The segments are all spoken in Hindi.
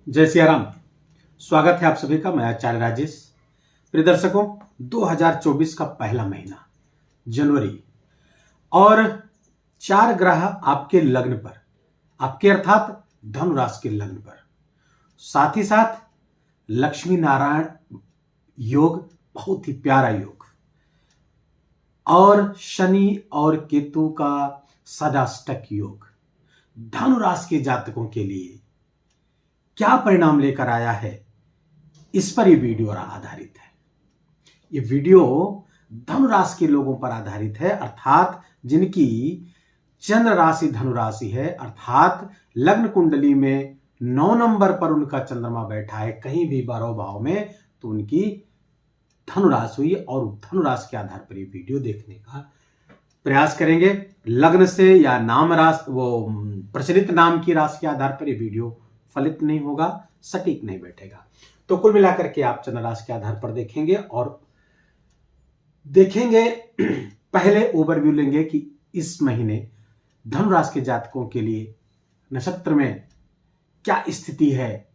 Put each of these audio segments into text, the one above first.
जय सिया राम। स्वागत है आप सभी का। मैं आचार्य राजेश। प्रिय दर्शकों, 2024 का पहला महीना जनवरी और 4 ग्रह आपके लग्न पर, आपके अर्थात धनु राशि के लग्न पर, साथ ही साथ लक्ष्मी नारायण योग, बहुत ही प्यारा योग, और शनि और केतु का सदाष्टक योग धनु राशि के जातकों के लिए क्या परिणाम लेकर आया है, इस पर यह वीडियो आधारित है। ये वीडियो धनु राशि के लोगों पर आधारित है, अर्थात जिनकी चंद्र राशि धनु राशि है, अर्थात लग्न कुंडली में 9 नंबर पर उनका चंद्रमा बैठा है कहीं भी 12 भाव में, तो उनकी धनु राशि हुई। और धनु राशि के आधार पर ये वीडियो देखने का प्रयास करेंगे। लग्न से या नाम राशि, वो प्रचलित नाम की राशि के आधार पर ये वीडियो फलित नहीं होगा, सटीक नहीं बैठेगा। तो कुल मिलाकर के आप चंद्र राशि के आधार पर देखेंगे और देखेंगे पहले ओवरव्यू लेंगे कि इस महीने धनु राशि के जातकों के लिए नक्षत्र में क्या स्थिति है,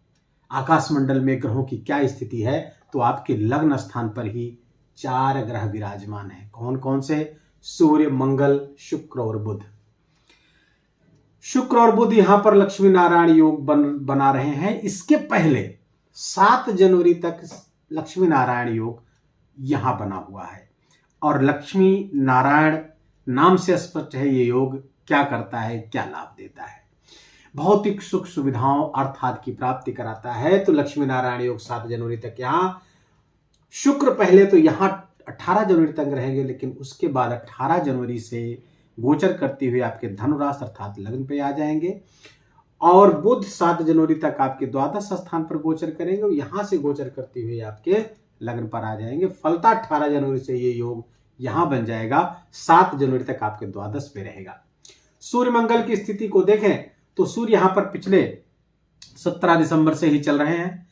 आकाश मंडल में ग्रहों की क्या स्थिति है। तो आपके लग्न स्थान पर ही 4 ग्रह विराजमान है। कौन कौन से? सूर्य, मंगल, शुक्र और बुध। शुक्र और बुध यहां पर लक्ष्मी नारायण योग बना रहे हैं। इसके पहले 7 जनवरी तक लक्ष्मी नारायण योग यहां बना हुआ है। और लक्ष्मी नारायण नाम से स्पष्ट है ये योग क्या करता है, क्या लाभ देता है। भौतिक सुख सुविधाओं अर्थात की प्राप्ति कराता है। तो लक्ष्मी नारायण योग 7 जनवरी तक यहां, शुक्र पहले तो यहां 18 जनवरी तक रहेंगे, लेकिन उसके बाद 18 जनवरी से गोचर करते हुए आपके धनु राशि अर्थात लग्न पे आ जाएंगे। और बुध 7 जनवरी तक आपके द्वादश स्थान पर गोचर करेंगे और यहां से गोचर करते हुए आपके लग्न पर आ जाएंगे। फलता 18 जनवरी से ये योग यहां बन जाएगा, 7 जनवरी तक आपके द्वादश पे रहेगा। सूर्य मंगल की स्थिति को देखें तो सूर्य यहां पर पिछले 17 दिसंबर से ही चल रहे हैं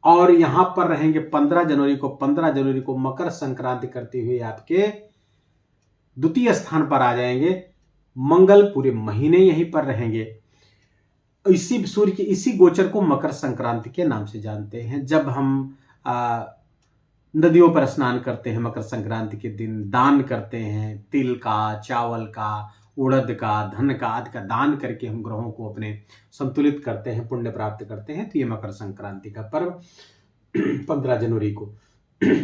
और यहां पर रहेंगे 15 जनवरी को मकर संक्रांति करते हुए आपके द्वितीय स्थान पर आ जाएंगे। मंगल पूरे महीने यहीं पर रहेंगे। इसी सूर्य के इसी गोचर को मकर संक्रांति के नाम से जानते हैं। जब हम नदियों पर स्नान करते हैं मकर संक्रांति के दिन, दान करते हैं, तिल का, चावल का, उड़द का, धन का आदि का दान करके हम ग्रहों को अपने संतुलित करते हैं, पुण्य प्राप्त करते हैं। तो ये मकर संक्रांति का पर्व 15 जनवरी को।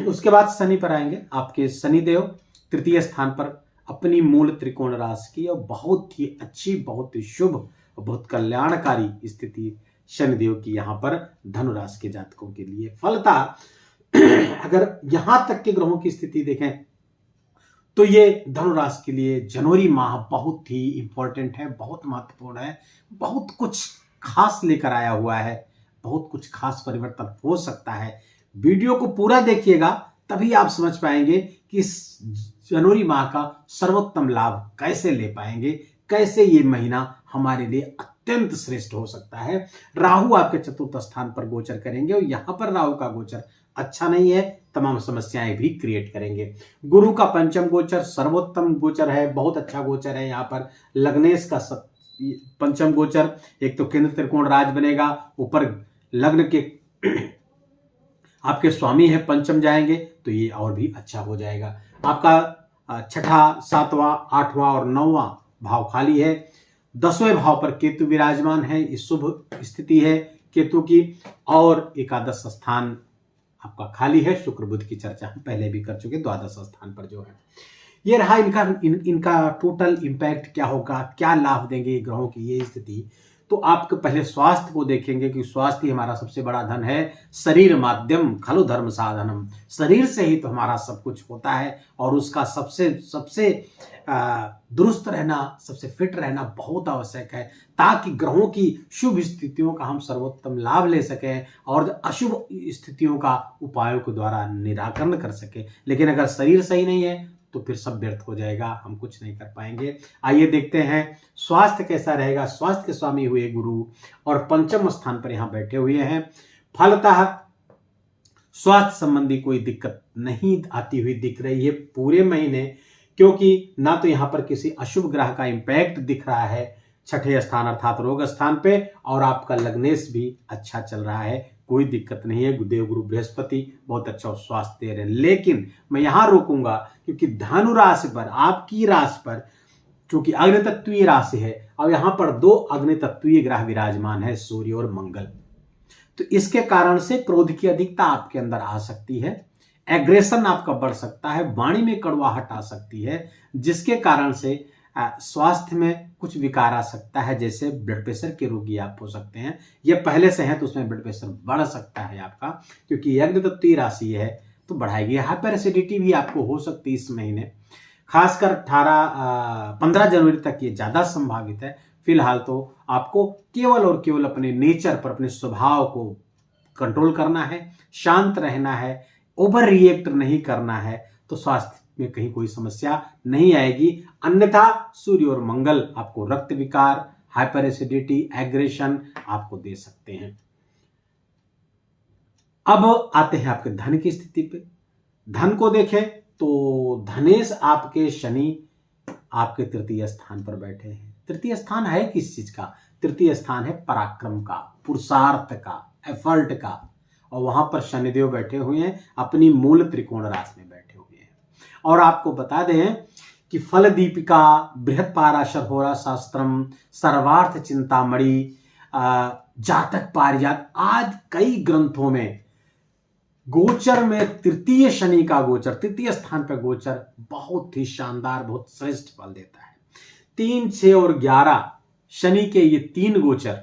उसके बाद शनि पर आएंगे। आपके शनिदेव तृतीय स्थान पर अपनी मूल त्रिकोण राशि की और बहुत ही अच्छी, बहुत ही शुभ, बहुत कल्याणकारी स्थिति शनिदेव की यहां पर धनु राशि के जातकों के लिए। फलता अगर यहां तक के ग्रहों की स्थिति देखें तो ये धनु राशि के लिए जनवरी माह बहुत ही इंपॉर्टेंट है, बहुत महत्वपूर्ण है, बहुत कुछ खास लेकर आया हुआ है, बहुत कुछ खास परिवर्तन हो सकता है। वीडियो को पूरा देखिएगा तभी आप समझ पाएंगे कि इस जनवरी माह का सर्वोत्तम लाभ कैसे ले पाएंगे, कैसे ये महीना हमारे लिए अत्यंत श्रेष्ठ हो सकता है। राहु आपके चतुर्थ स्थान पर गोचर करेंगे और यहां पर राहु का गोचर अच्छा नहीं है, तमाम समस्याएं भी क्रिएट करेंगे। गुरु का पंचम गोचर सर्वोत्तम गोचर है, बहुत अच्छा गोचर है। यहाँ पर लग्नेश का पंचम गोचर, एक तो केंद्र त्रिकोण राज बनेगा, ऊपर लग्न के आपके स्वामी है पंचम जाएंगे, तो ये और भी अच्छा हो जाएगा। आपका 6वां, 7वां, 8वां और 9वां भाव खाली है। 10वें भाव पर केतु विराजमान है, ये शुभ स्थिति है केतु की। और एकादश स्थान आपका खाली है। शुक्र बुध की चर्चा हम पहले भी कर चुके, द्वादश स्थान पर जो है ये रहा। इनका टोटल इंपैक्ट क्या होगा, क्या लाभ देंगे ग्रहों की ये स्थिति। तो आपके पहले स्वास्थ्य को देखेंगे कि स्वास्थ्य ही हमारा सबसे बड़ा धन है। शरीर माध्यम खलु धर्म साधनम, शरीर से ही तो हमारा सब कुछ होता है और उसका सबसे दुरुस्त रहना, सबसे फिट रहना बहुत आवश्यक है, ताकि ग्रहों की शुभ स्थितियों का हम सर्वोत्तम लाभ ले सकें और अशुभ स्थितियों का उपायों के द्वारा निराकरण कर सकें। लेकिन अगर शरीर सही नहीं है तो फिर सब व्यर्थ हो जाएगा, हम कुछ नहीं कर पाएंगे। आइए देखते हैं स्वास्थ्य कैसा रहेगा। स्वास्थ्य के स्वामी हुए गुरु और पंचम स्थान पर यहां बैठे हुए हैं। फलतः स्वास्थ्य संबंधी कोई दिक्कत नहीं आती हुई दिख रही है पूरे महीने, क्योंकि ना तो यहां पर किसी अशुभ ग्रह का इंपैक्ट दिख रहा है, छठे स्थान अर्थात रोग स्थान पे, और आपका लग्नेश भी अच्छा चल रहा है, कोई दिक्कत नहीं है। देव गुरु बृहस्पति बहुत अच्छा स्वास्थ्य दे रहे हैं। लेकिन मैं यहां रोकूंगा क्योंकि धनु राशि पर, आपकी राशि पर चूंकि अग्नि तत्वीय राशि है और यहां पर दो अग्नि तत्वीय ग्रह विराजमान है, सूर्य और मंगल, तो इसके कारण से क्रोध की अधिकता आपके अंदर आ सकती है, एग्रेशन आपका बढ़ सकता है, वाणी में कड़वाहट आ सकती है, जिसके कारण से स्वास्थ्य में कुछ विकार आ सकता है, जैसे ब्लड प्रेशर के रोगी आप हो सकते हैं। ये पहले से है तो उसमें ब्लड प्रेशर बढ़ सकता है आपका, क्योंकि अग्नि तत्वीय राशि है तो बढ़ाएगी। हाइपर एसिडिटी भी आपको हो सकती है इस महीने, खासकर 15 जनवरी तक ये ज्यादा संभावित है। फिलहाल तो आपको केवल और केवल अपने नेचर पर, अपने स्वभाव को कंट्रोल करना है, शांत रहना है, ओवर रिएक्ट नहीं करना है, तो स्वास्थ्य में कहीं कोई समस्या नहीं आएगी। अन्यथा सूर्य और मंगल आपको रक्त विकार, हाइपर एसिडिटी, एग्रेशन आपको दे सकते हैं। अब आते हैं आपके धन की स्थिति पे। धन को देखें तो धनेश आपके शनि आपके तृतीय स्थान पर बैठे हैं। तृतीय स्थान है किस चीज का? तृतीय स्थान है पराक्रम का, पुरुषार्थ का, एफर्ट का, और वहां पर शनिदेव बैठे हुए हैं, अपनी मूल त्रिकोण राशि में बैठे हुए हैं। और आपको बता दें कि फल दीपिका, बृहत पाराशर होरा शास्त्रम, सर्वार्थ चिंतामणि, जातक पारिजात, आज कई ग्रंथों में गोचर में तृतीय शनि का गोचर, तृतीय स्थान पर गोचर बहुत ही शानदार, बहुत श्रेष्ठ फल देता है। 3, 6 और 11 शनि के ये 3 गोचर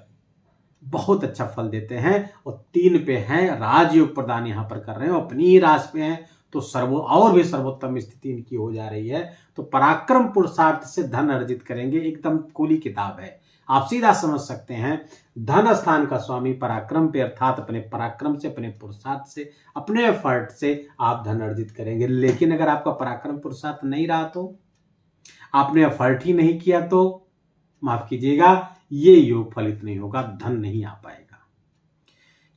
बहुत अच्छा फल देते हैं, और 3 पे हैं, राजयोग प्रदान यहां पर कर रहे हैं, अपनी राशि पे हैं, तो और भी सर्वोत्तम स्थिति इनकी हो जा रही है। तो पराक्रम पुरुषार्थ से धन अर्जित करेंगे, एकदम खुली किताब है, आप सीधा समझ सकते हैं। धन स्थान का स्वामी पराक्रम पे, अर्थात अपने पराक्रम से, अपने पुरुषार्थ से, अपने एफर्ट से आप धन अर्जित करेंगे। लेकिन अगर आपका पराक्रम पुरुषार्थ नहीं रहा, तो आपने एफर्ट ही नहीं किया, तो माफ कीजिएगा, ये योग फलित नहीं होगा, धन नहीं आ पाएगा।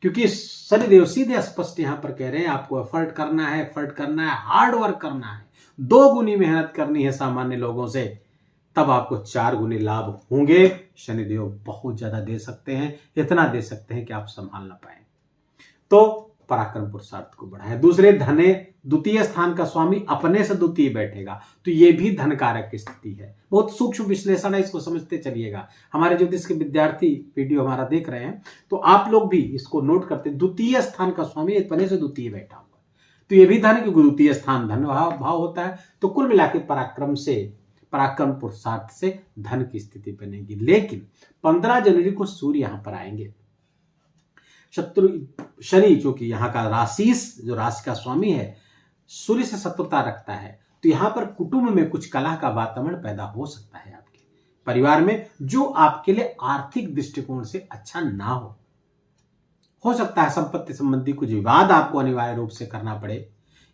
क्योंकि शनिदेव सीधे स्पष्ट यहां पर कह रहे हैं आपको एफर्ट करना है, एफर्ट करना है, हार्ड वर्क करना है, 2 गुनी मेहनत करनी है सामान्य लोगों से, तब आपको 4 गुने लाभ होंगे। शनिदेव बहुत ज्यादा दे सकते हैं, इतना दे सकते हैं कि आप संभाल ना पाए। तो पराक्रम पुरुषार्थ को बढ़ाए। दूसरे धने, द्वितीय स्थान का स्वामी अपने से द्वितीय बैठेगा, तो ये भी धन कारक की स्थिति है। बहुत सूक्ष्म विश्लेषण है, इसको समझते चलिएगा। हमारे ज्योतिष के विद्यार्थी वीडियो हमारा देख रहे हैं, तो आप लोग भी इसको नोट करते, द्वितीय स्थान का स्वामी अपने से द्वितीय बैठा हुआ, तो ये भी धन, क्योंकि द्वितीय स्थान धन भाव होता है। तो कुल मिलाकर पराक्रम पुरुषार्थ से धन की स्थिति बनेगी। लेकिन 15 जनवरी को सूर्य यहां पर आएंगे। शनि जो कि यहाँ का जो राशि का स्वामी है, सूर्य से शत्रुता रखता है, तो यहाँ पर कुटुंब में कुछ कलह का वातावरण पैदा हो सकता है आपके परिवार में, जो आपके लिए आर्थिक दृष्टिकोण से अच्छा ना हो सकता है संपत्ति संबंधी कुछ विवाद आपको अनिवार्य रूप से करना पड़े,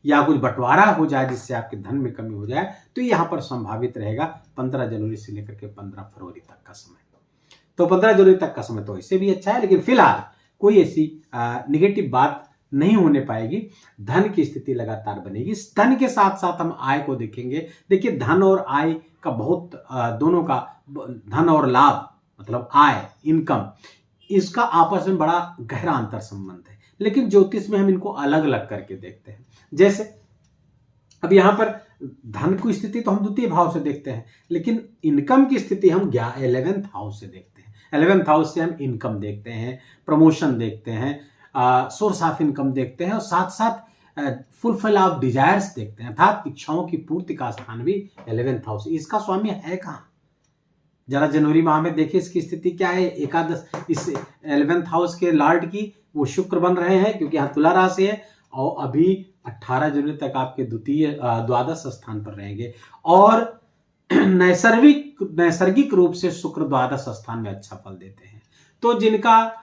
या कुछ बंटवारा हो जाए जिससे आपके धन में कमी हो जाए, तो यहाँ पर संभावित रहेगा 15 जनवरी से लेकर के 15 फरवरी तक का समय। तो 15 जनवरी तक का समय तो इससे भी अच्छा है, लेकिन फिलहाल कोई ऐसी निगेटिव बात नहीं होने पाएगी। धन की स्थिति लगातार बनेगी। धन के साथ साथ हम आय को देखेंगे। देखिए, धन और आय का बहुत दोनों का, धन और लाभ मतलब आय, इनकम, इसका आपस में बड़ा गहरा अंतर संबंध है, लेकिन ज्योतिष में हम इनको अलग अलग करके देखते हैं। जैसे अब यहां पर धन की स्थिति तो हम द्वितीय भाव से देखते हैं, लेकिन इनकम की स्थिति हम 11th हाउस से देखते हैं। 11th हाउस से हम इनकम देखते हैं, प्रमोशन देखते हैं, सोर्स ऑफ इनकम देखते हैं, और साथ साथ फुलफिल ऑफ डिजायर्स देखते हैं, अर्थात इच्छाओं की पूर्ति का स्थान भी 11th हाउस। इसका स्वामी है कहां? जरा जनवरी माह में देखिए इसकी स्थिति क्या है। एकादश, इस 11th हाउस के लॉर्ड की वो शुक्र बन रहे हैं, क्योंकि यहाँ तुला राशि है, और अभी 18 जनवरी तक आपके द्वादश स्थान पर रहेंगे, और नैसर्गिक रूप से शुक्र द्वादश स्थान में अच्छा फल देते हैं। तो जिनका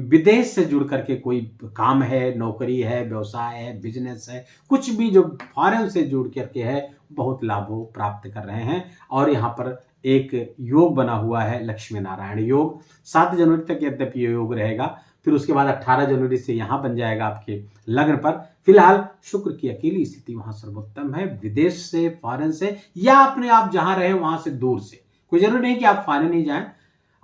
विदेश से जुड़ करके कोई काम है, नौकरी है, व्यवसाय है, बिजनेस है, कुछ भी जो फॉरेन से जुड़ करके है, बहुत लाभों प्राप्त कर रहे हैं। और यहाँ पर एक योग बना हुआ है, लक्ष्मी नारायण योग। 7 जनवरी तक यद्यपि ये योग रहेगा, फिर उसके बाद 18 जनवरी से यहां बन जाएगा आपके लग्न पर। फिलहाल शुक्र की अकेली स्थिति वहां सर्वोत्तम है। विदेश से, फॉरेन से, या अपने आप जहां रहे वहां से दूर से कोई जरूरी नहीं कि आप फॉरेन ही जाएं,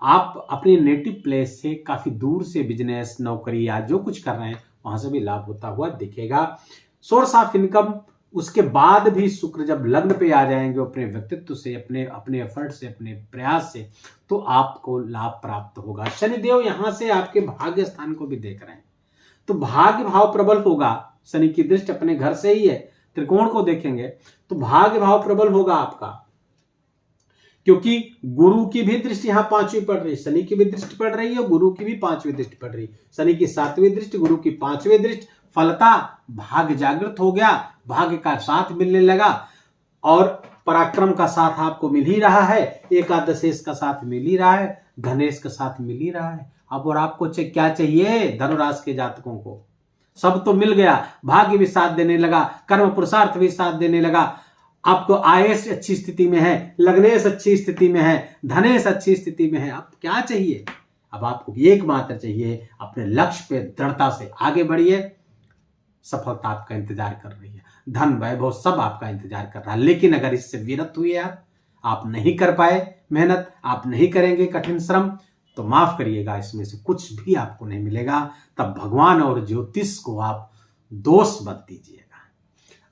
आप अपने नेटिव प्लेस से काफी दूर से बिजनेस, नौकरी या जो कुछ कर रहे हैं वहां से भी लाभ होता हुआ दिखेगा। सोर्स ऑफ इनकम, उसके बाद भी शुक्र जब लग्न पे आ जाएंगे अपने व्यक्तित्व से, अपने अपने एफर्ट से, अपने प्रयास से, तो आपको लाभ प्राप्त होगा। शनिदेव यहां से आपके भाग्य स्थान को भी देख रहे हैं, तो भाग्य भाव प्रबल होगा। शनि की दृष्टि अपने घर से ही है, त्रिकोण को देखेंगे तो भाग्य भाव प्रबल होगा आपका, क्योंकि गुरु की भी दृष्टि यहां 5वीं पड़ रही है, शनि की भी दृष्टि पड़ रही है, गुरु की भी 5वीं दृष्टि पड़ रही है। शनि की 7वीं दृष्टि, गुरु की 5वीं दृष्टि, फलता भाग्य जागृत हो गया, भाग्य का साथ मिलने लगा और पराक्रम का साथ आपको मिल ही रहा है, एकादशेश का साथ मिल ही रहा है, धनेश का साथ मिल ही रहा है। अब और आपको क्या चाहिए? धनुराशि के जातकों को सब तो मिल गया, भाग्य भी साथ देने लगा, कर्म पुरुषार्थ भी साथ देने लगा, आपको आयस अच्छी स्थिति में है, लग्नेश अच्छी स्थिति में है, धनेश अच्छी स्थिति में है। अब क्या चाहिए? अब आपको एकमात्र चाहिए, अपने लक्ष्य पे दृढ़ता से आगे बढ़िए। सफलता आपका इंतजार कर रही है, धन वैभव सब आपका इंतजार कर रहा है। लेकिन अगर इससे विरत हुए आप नहीं कर पाए मेहनत, आप नहीं करेंगे कठिन श्रम, तो माफ करिएगा, इसमें से कुछ भी आपको नहीं मिलेगा। तब भगवान और ज्योतिष को आप दोष मत दीजिएगा।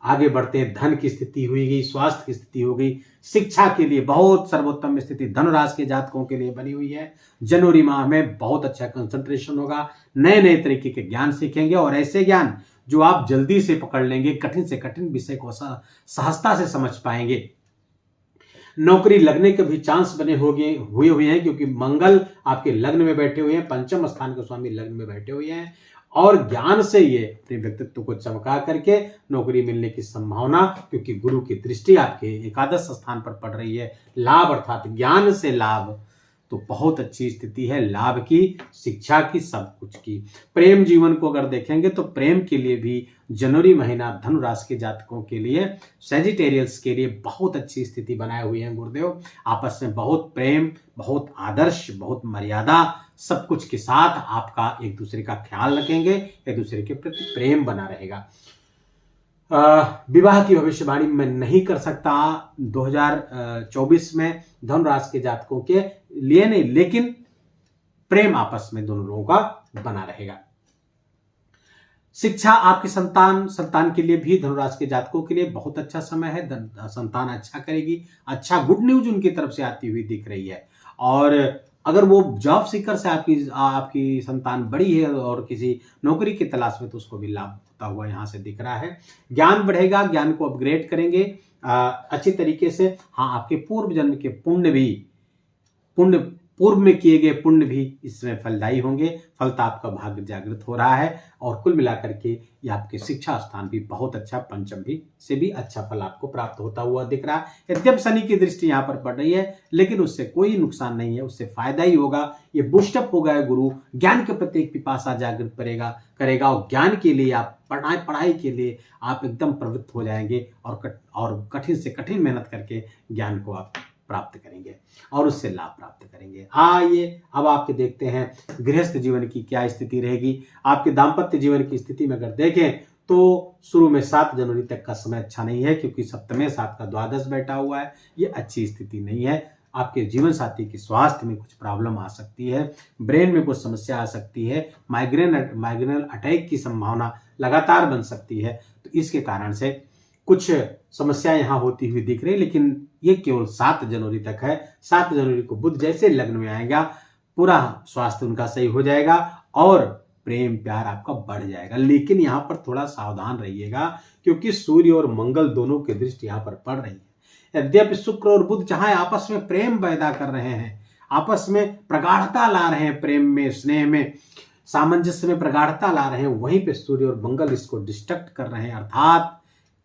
आगे बढ़ते हैं। धन की स्थिति हुई गई, स्वास्थ्य की स्थिति हो गई, शिक्षा के लिए बहुत सर्वोत्तम स्थिति धनुराशि के जातकों के लिए बनी हुई है। जनवरी माह में बहुत अच्छा कंसंट्रेशन होगा, नए नए तरीके के ज्ञान सीखेंगे और ऐसे ज्ञान जो आप जल्दी से पकड़ लेंगे, कठिन से कठिन विषय को सहजता से समझ पाएंगे। नौकरी लगने के भी चांस बने हुए हैं, क्योंकि मंगल आपके लग्न में बैठे हुए हैं, पंचम स्थान के स्वामी लग्न में बैठे हुए हैं और ज्ञान से ये अपने व्यक्तित्व को चमका करके नौकरी मिलने की संभावना, क्योंकि गुरु की दृष्टि आपके एकादश स्थान पर पड़ रही है। लाभ अर्थात ज्ञान से लाभ, तो बहुत अच्छी स्थिति है लाभ की, शिक्षा की, सब कुछ की। प्रेम जीवन को अगर देखेंगे तो प्रेम के लिए भी जनवरी महीना धनु राशि के जातकों के लिए, सेजिटेरियल्स के लिए बहुत अच्छी स्थिति बनाए हुए हैं गुरुदेव। आपस में बहुत प्रेम, बहुत आदर्श, बहुत मर्यादा, सब कुछ के साथ आपका एक दूसरे का ख्याल रखेंगे, एक दूसरे के प्रति प्रेम बना रहेगा। विवाह की भविष्यवाणी मैं नहीं कर सकता 2024 में धनु राशि के जातकों के लिए नहीं, लेकिन प्रेम आपस में दोनों लोगों का बना रहेगा। शिक्षा आपकी संतान के लिए भी धनु राशि के जातकों के लिए बहुत अच्छा समय है। संतान अच्छा करेगी, अच्छा गुड न्यूज उनकी तरफ से आती हुई दिख रही है। और अगर वो जॉब सीकर से आपकी संतान बड़ी है और किसी नौकरी की तलाश में, तो उसको भी लाभ होता हुआ यहाँ से दिख रहा है। ज्ञान बढ़ेगा, ज्ञान को अपग्रेड करेंगे अच्छी तरीके से। हाँ, आपके पूर्व जन्म के पूर्व में किए गए पुण्य भी इसमें फलदायी होंगे। फलता आपका भाग्य जागृत हो रहा है और कुल मिलाकर के ये आपके शिक्षा स्थान भी बहुत अच्छा, पंचम भी से भी अच्छा फल आपको प्राप्त होता हुआ दिख रहा है। यद्यप शनि की दृष्टि यहाँ पर पड़ रही है, लेकिन उससे कोई नुकसान नहीं है, उससे फायदा ही होगा। ये बूस्टअप होगा, गुरु ज्ञान के प्रति एक पिपासा जागृत करेगा और ज्ञान के लिए आप पढ़ाई के लिए आप एकदम प्रवृत्त हो जाएंगे और कठिन से कठिन मेहनत करके ज्ञान को आप प्राप्त करेंगे और उससे लाभ प्राप्त करेंगे। आइए अब आपके देखते हैं गृहस्थ जीवन की क्या स्थिति रहेगी। आपके दाम्पत्य जीवन की स्थिति में अगर देखें तो शुरू में 7 जनवरी तक का समय अच्छा नहीं है, क्योंकि सप्तमे साथ का द्वादश बैठा हुआ है, ये अच्छी स्थिति नहीं है। आपके जीवन साथी के स्वास्थ्य में कुछ प्रॉब्लम आ सकती है, ब्रेन में कुछ समस्या आ सकती है, माइग्रेनल अटैक की संभावना लगातार बन सकती है। तो इसके कारण से कुछ समस्याएं यहाँ होती हुई दिख रही है, लेकिन ये केवल 7 जनवरी तक है। 7 जनवरी को बुध जैसे लग्न में आएगा, पूरा स्वास्थ्य उनका सही हो जाएगा और प्रेम प्यार आपका बढ़ जाएगा। लेकिन यहाँ पर थोड़ा सावधान रहिएगा, क्योंकि सूर्य और मंगल दोनों की दृष्टि यहाँ पर पड़ रही है। यद्यपि शुक्र और बुध जहां आपस में प्रेम पैदा कर रहे हैं, आपस में प्रगाढ़ता ला रहे हैं, प्रेम में, स्नेह में, सामंजस्य में प्रगाढ़ता ला रहे हैं, वहीं पे सूर्य और मंगल इसको डिस्ट्रक्ट कर रहे हैं। अर्थात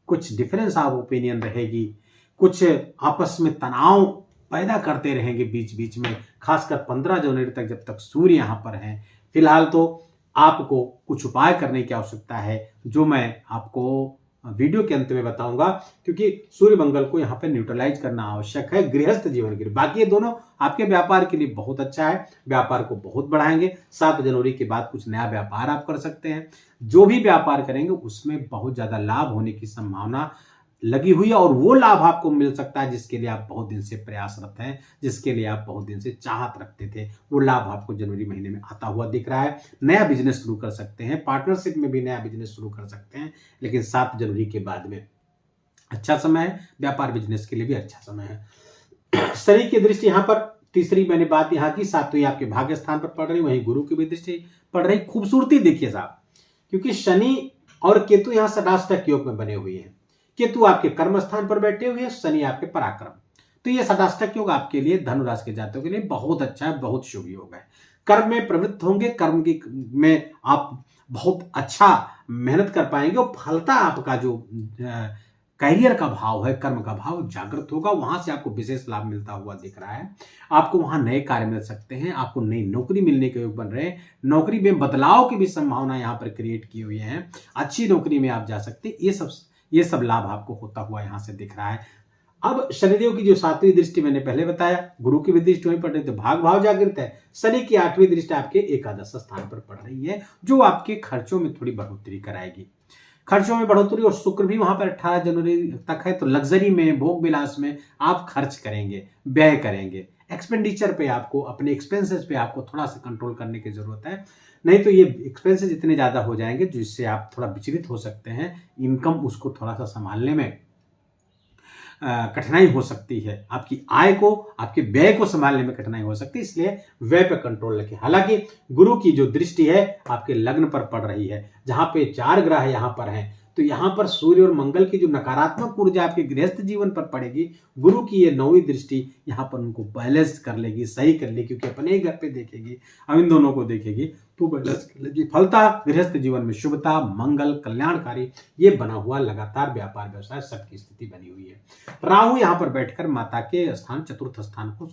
कुछ डिफरेंस ऑफ ओपिनियन रहेगी, कुछ आपस में तनाव पैदा करते रहेंगे बीच बीच में, खासकर 15 जनवरी तक जब तक सूर्य यहाँ पर हैं। फिलहाल तो आपको कुछ उपाय करने की आवश्यकता है, जो मैं आपको वीडियो के अंत में बताऊंगा, क्योंकि सूर्य मंगल को यहाँ पे न्यूट्रलाइज करना आवश्यक है गृहस्थ जीवन के लिए। बाकी ये दोनों आपके व्यापार के लिए बहुत अच्छा है, व्यापार को बहुत बढ़ाएंगे। 7 जनवरी के बाद कुछ नया व्यापार आप कर सकते हैं। जो भी व्यापार करेंगे उसमें बहुत ज्यादा लाभ होने की संभावना लगी हुई है और वो लाभ आपको मिल सकता है जिसके लिए आप बहुत दिन से प्रयासरत हैं, जिसके लिए आप बहुत दिन से चाहत रखते थे। वो लाभ आपको जनवरी महीने में आता हुआ दिख रहा है। नया बिजनेस शुरू कर सकते हैं, पार्टनरशिप में भी नया बिजनेस शुरू कर सकते हैं, लेकिन 7 जनवरी के बाद में अच्छा समय है। व्यापार बिजनेस के लिए भी अच्छा समय है। शनि की दृष्टि यहाँ पर, तीसरी मैंने बात यहाँ की, 7वीं आपके भाग्य स्थान पर पड़ रही, वहीं गुरु की भी दृष्टि पड़ रही। खूबसूरती देखिए साहब, क्योंकि शनि और केतु यहाँ सदाष्टक योग में बने हुए हैं। केतु आपके कर्म स्थान पर बैठे हुए हैं, शनि आपके पराक्रम। तो ये सदाष्टक योग आपके लिए, धनु राशि के जातकों के लिए बहुत अच्छा है, बहुत शुभ योग है। कर्म में प्रवृत्त होंगे, कर्म की में आप बहुत अच्छा मेहनत कर पाएंगे और फलता आपका जो करियर का भाव है, कर्म का भाव जागृत होगा, वहां से आपको विशेष लाभ मिलता हुआ दिख रहा है। आपको वहां नए कार्य मिल सकते हैं, आपको नई नौकरी मिलने के योग बन रहे हैं। नौकरी में बदलाव की भी संभावना यहां पर क्रिएट की हुई है। अच्छी नौकरी में आप जा सकते हैं। ये सब लाभ आपको होता हुआ यहां से दिख रहा है। अब शनिदेव की जो 7वीं दृष्टि मैंने पहले बताया, गुरु की भी दृष्टि वहीं पड़ रही, तो भाग भाव जागृत है। शनि की 8वीं दृष्टि आपके एकादश स्थान पर पड़ रही है, जो आपके खर्चों में थोड़ी बढ़ोतरी कराएगी। खर्चों में बढ़ोतरी, और शुक्र भी वहां पर 18 जनवरी तक है, तो लग्जरी में, भोग विलास में आप खर्च करेंगे, व्यय करेंगे। एक्सपेंडिचर पे आपको, अपने एक्सपेंसेस पे आपको थोड़ा सा कंट्रोल करने की जरूरत है, नहीं तो ये एक्सपेंसेस इतने ज्यादा हो जाएंगे जिससे आप थोड़ा विचलित हो सकते हैं। इनकम उसको थोड़ा सा संभालने में कठिनाई हो सकती है, आपकी आय को, आपके व्यय को संभालने में कठिनाई हो सकती है, इसलिए व्यय पर कंट्रोल रखें। हालांकि गुरु की जो दृष्टि है आपके लग्न पर पड़ रही है, जहां पे 4 ग्रह यहां पर हैं, तो यहां पर सूर्य और मंगल की जो नकारात्मक ऊर्जा आपके गृहस्थ जीवन पर पड़ेगी, गुरु की ये 9वीं दृष्टि यहां पर उनको बैलेंस कर लेगी, सही कर लेगी, क्योंकि अपने घर पे देखेगी, अब इन दोनों को देखेगी तो बैलेंस कर लेगी। फलता गृहस्थ जीवन में शुभता, मंगल, कल्याणकारी, ये बना हुआ लगातार व्यापार व्यवसाय सबकी स्थिति बनी हुई है। राहु यहां पर बैठकर माता के स्थान, चतुर्थ स्थान को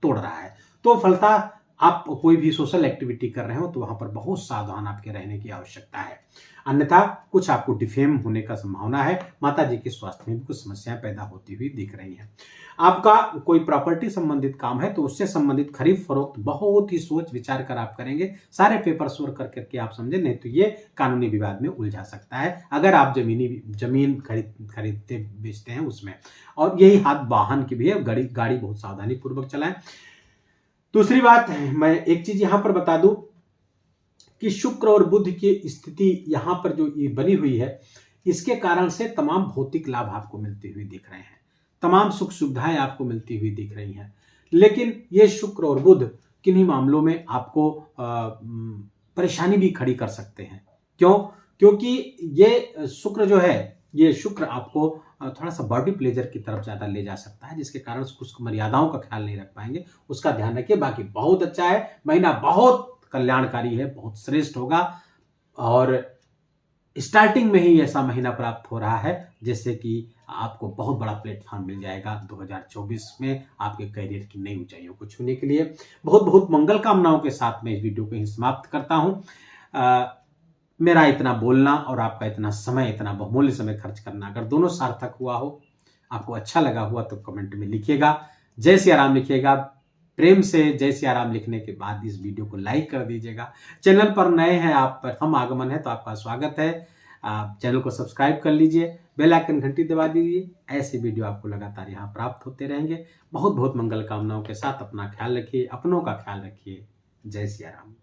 तोड़ रहा है, तो फलता आप कोई भी सोशल एक्टिविटी कर रहे हो तो वहां पर बहुत सावधान आपके रहने की आवश्यकता है, अन्यथा कुछ आपको डिफेम होने का संभावना है। माता जी के स्वास्थ्य में भी कुछ समस्याएं पैदा होती हुई दिख रही हैं। आपका कोई प्रॉपर्टी संबंधित काम है तो उससे संबंधित खरीद फरोख्त बहुत ही सोच विचार कर आप करेंगे, सारे पेपर्स वर्क करके आप समझे, नहीं तो ये कानूनी विवाद में उलझा सकता है, अगर आप जमीन खरीदते बेचते हैं उसमें। और यही हाथ वाहन की भी है, गाड़ी बहुत सावधानी पूर्वक चलाएं। दूसरी बात, मैं एक चीज यहां पर बता दूं कि शुक्र और बुध की स्थिति यहां पर जो ये बनी हुई है, इसके कारण से तमाम भौतिक लाभ आपको मिलते हुए दिख रहे हैं, तमाम सुख सुविधाएं आपको मिलती हुई दिख रही हैं। लेकिन ये शुक्र और बुध किन्हीं मामलों में आपको परेशानी भी खड़ी कर सकते हैं। क्यों? क्योंकि ये शुक्र जो है, ये शुक्र आपको थोड़ा सा बॉडी प्लेजर की तरफ ज्यादा ले जा सकता है, जिसके कारण कुछ मर्यादाओं का ख्याल नहीं रख पाएंगे, उसका ध्यान रखिए। बाकी बहुत अच्छा है, महीना बहुत कल्याणकारी है, बहुत श्रेष्ठ होगा, और स्टार्टिंग में ही ऐसा महीना प्राप्त हो रहा है जैसे कि आपको बहुत बड़ा प्लेटफॉर्म मिल जाएगा 2024 में आपके करियर की नई ऊंचाइयों को छूने के लिए। बहुत बहुत मंगल कामनाओं के साथ मैं इस वीडियो को ही समाप्त करता हूं। मेरा इतना बोलना और आपका इतना समय, इतना बहुमूल्य समय खर्च करना अगर दोनों सार्थक हुआ हो, आपको अच्छा लगा हुआ, तो कमेंट में लिखिएगा, जय सिया राम लिखिएगा, प्रेम से जय सिया राम लिखने के बाद इस वीडियो को लाइक कर दीजिएगा। चैनल पर नए हैं आप, प्रथम आगमन है तो आपका स्वागत है, आप चैनल को सब्सक्राइब कर लीजिए, बेल आइकन घंटी दबा दीजिए, ऐसे वीडियो आपको लगातार यहाँ प्राप्त होते रहेंगे। बहुत बहुत मंगल कामनाओं के साथ अपना ख्याल रखिए, अपनों का ख्याल रखिए। जय सिया राम।